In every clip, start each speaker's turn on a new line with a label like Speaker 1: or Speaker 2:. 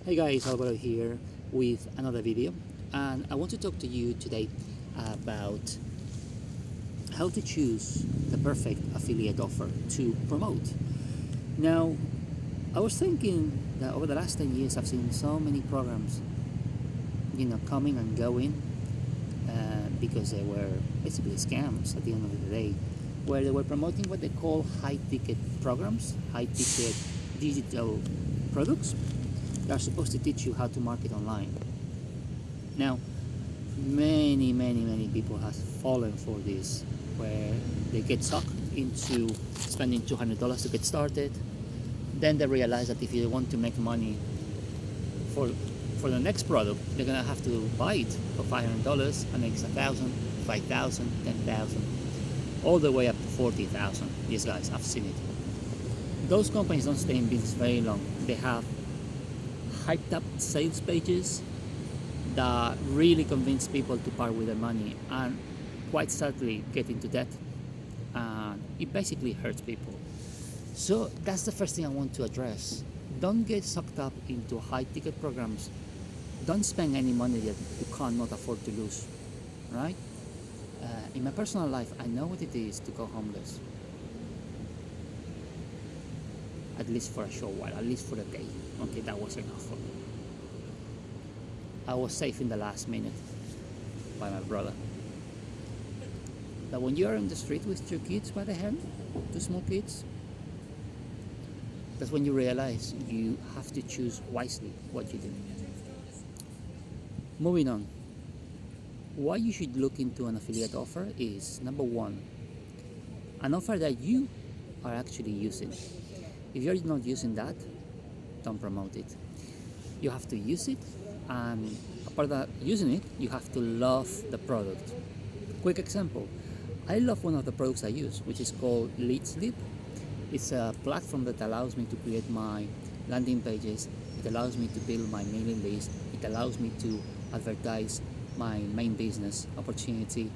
Speaker 1: Hey guys, Alvaro here with another video, and I want to talk to you today about how to choose the perfect affiliate offer to promote. Now, I was thinking that over the last 10 years I've seen so many programs, coming and going because they were basically scams at the end of the day, where they were promoting what they call high-ticket programs, high-ticket digital products that are supposed to teach you how to market online. Now, many people have fallen for this, where they get sucked into spending $200 to get started. Then they realize that if you want to make money for the next product, they're gonna have to buy it for $500 and makes $1,000, $5,000, $10,000, all the way up to $40,000. Yes, guys, I've seen it. Those companies don't stay in business very long. They have hyped up sales pages that really convince people to part with their money and quite sadly get into debt, and it basically hurts people. So that's the first thing I want to address. Don't get sucked up into high ticket programs. Don't spend any money that you cannot afford to lose, right? In my personal life, I know what it is to go homeless, at least for a short while, at least for a day. Okay, that was enough for me. I was saved in the last minute by my brother. But when you're in the street with two kids by the hand, two small kids, that's when you realize you have to choose wisely what you do. Moving on. Why you should look into an affiliate offer is, number one, an offer that you are actually using. If you're not using that, don't promote it. You have to use it, and apart of using it, you have to love the product. Quick example, I love one of the products I use, which is called LeadSlip. It's a platform that allows me to create my landing pages. It allows me to build my mailing list. It allows me to advertise my main business opportunity.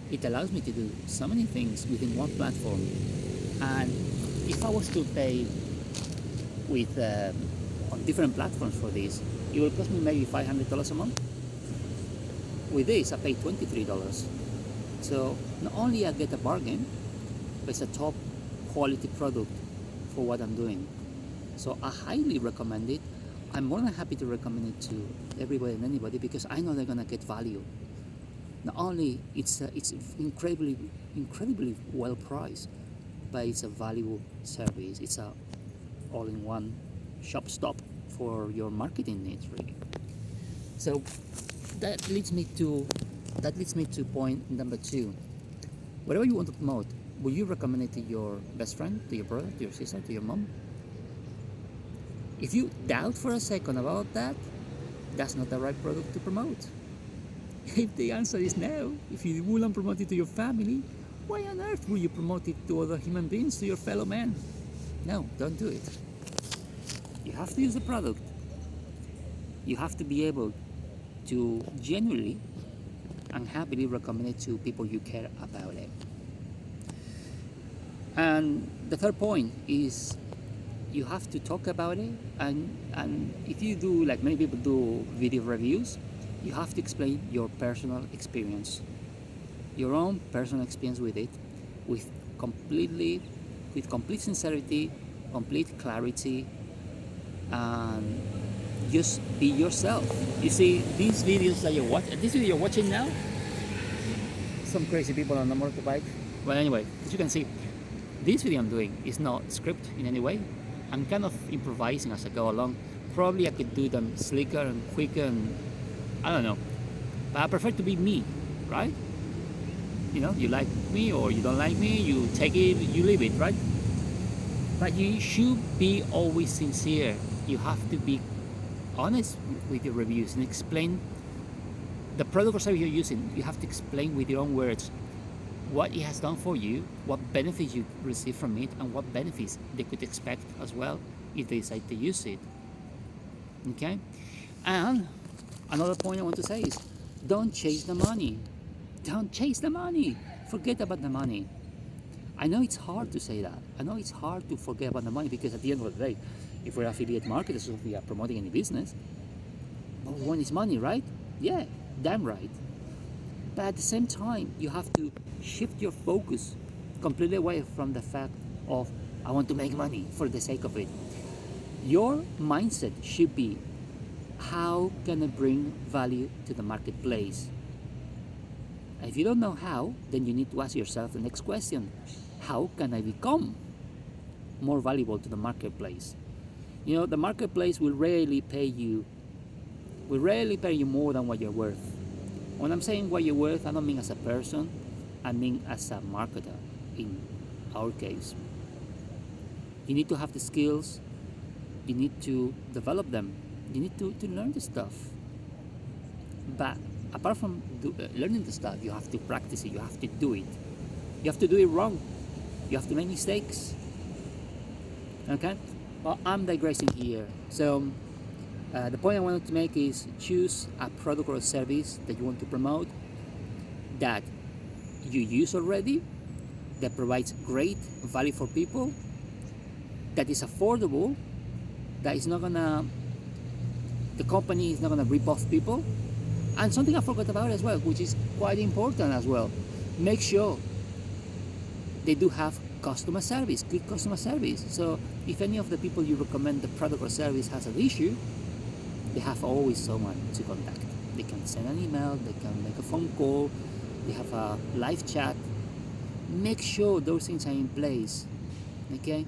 Speaker 1: It allows me to do so many things within one platform. And if I was to pay with on different platforms for this, it will cost me maybe $500 a month. With this, I pay $23. So not only I get a bargain, but it's a top quality product for what I'm doing. So I highly recommend it. I'm more than happy to recommend it to everybody and anybody because I know they're gonna get value. Not only it's incredibly well priced, but it's a valuable service. It's a all-in-one shop stop for your marketing needs, really. So that leads me to point number two. Whatever you want to promote, will you recommend it to your best friend, to your brother, to your sister, to your mom? If you doubt for a second about that, that's not the right product to promote. If the answer is no, if you wouldn't promote it to your family, why on earth would you promote it to other human beings, to your fellow man? No, don't do it. You have to use the product. You have to be able to genuinely and happily recommend it to people you care about it. And the third point is you have to talk about it, and if you do, like many people do video reviews, you have to explain your personal experience, your own personal experience with it, with complete sincerity, complete clarity, and just be yourself. You see, these videos that this video you're watching now, some crazy people on a motorbike. Well, anyway, as you can see, this video I'm doing is not scripted in any way. I'm kind of improvising as I go along. Probably I could do them slicker and quicker, and I don't know. But I prefer to be me, right? You like me or you don't like me, you take it, you leave it, right? But you should be always sincere. You have to be honest with your reviews and explain the product or service you're using. You have to explain with your own words what it has done for you, what benefits you receive from it, and what benefits they could expect as well if they decide to use it. Okay? And another point I want to say is, don't chase the money. Don't chase the money. Forget about the money. I know it's hard to say that. I know it's hard to forget about the money because at the end of the day, if we're affiliate marketers, if we are promoting any business. But we want is money, right? Yeah, damn right. But at the same time, you have to shift your focus completely away from the fact of I want to make money for the sake of it. Your mindset should be, how can I bring value to the marketplace? If you don't know how, then you need to ask yourself the next question: how can I become more valuable to the marketplace? You know, the marketplace will rarely pay you more than what you're worth. When I'm saying what you're worth, I don't mean as a person, I mean as a marketer in our case. You need to have the skills, you need to develop them, you need to learn the stuff. But apart from learning the stuff, you have to practice it, you have to do it. You have to do it wrong, you have to make mistakes. Okay? Well, I'm digressing here. So the point I wanted to make is, choose a product or a service that you want to promote, that you use already, that provides great value for people, that is affordable, that is not gonna, the company is not gonna rip off people. And something I forgot about as well, which is quite important as well, make sure they do have customer service, good customer service. So if any of the people you recommend the product or service has an issue, they have always someone to contact. They can send an email, they can make a phone call, they have a live chat. Make sure those things are in place. Okay?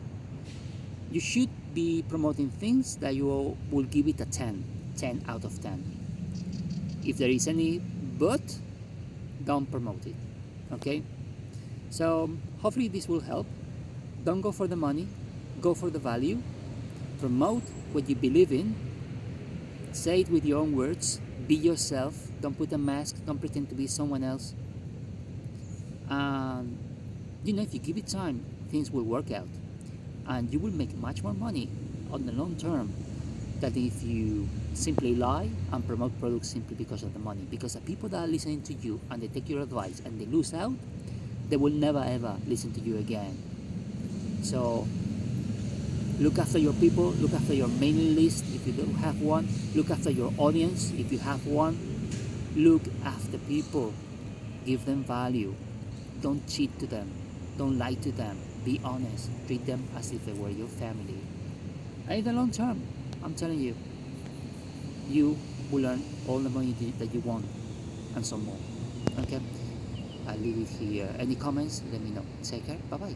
Speaker 1: You should be promoting things that you will give it a 10 out of 10. If there is any but, don't promote it. Okay? So hopefully this will help. Don't go for the money, go for the value. Promote what you believe in. Say it with your own words. Be yourself. Don't put a mask. Don't pretend to be someone else. And if you give it time, things will work out, and you will make much more money on the long term than if you simply lie and promote products simply because of the money. Because the people that are listening to you and they take your advice and they lose out, they will never ever listen to you again. So look after your people, look after your mailing list if you don't have one, look after your audience if you have one. Look after people, give them value, don't cheat to them, don't lie to them, be honest, treat them as if they were your family. And in the long term, I'm telling you, you will earn all the money that you want and some more. Okay? I'll leave it here. Any comments? Let me know. Take care. Bye bye.